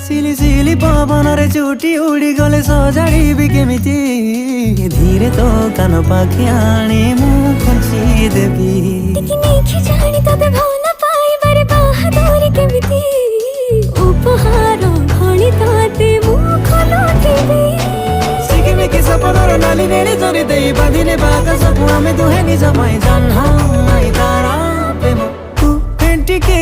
सिली सिली पवनरे चुटी उड़ी गले सजाड़िबी केमिति धीरे तो कान पाखि आनी मु खंची देबी जानी तते भल पाइबारे बाहादुरी केमिति उपहार भली तते मु खोलुथिबी सिकिमिकी सपनर नाली नेड़ी तोरी देई बांधिने बाकसकु आमे दुहे निज पाई जन्म तारा प्रेम तू फेंटिके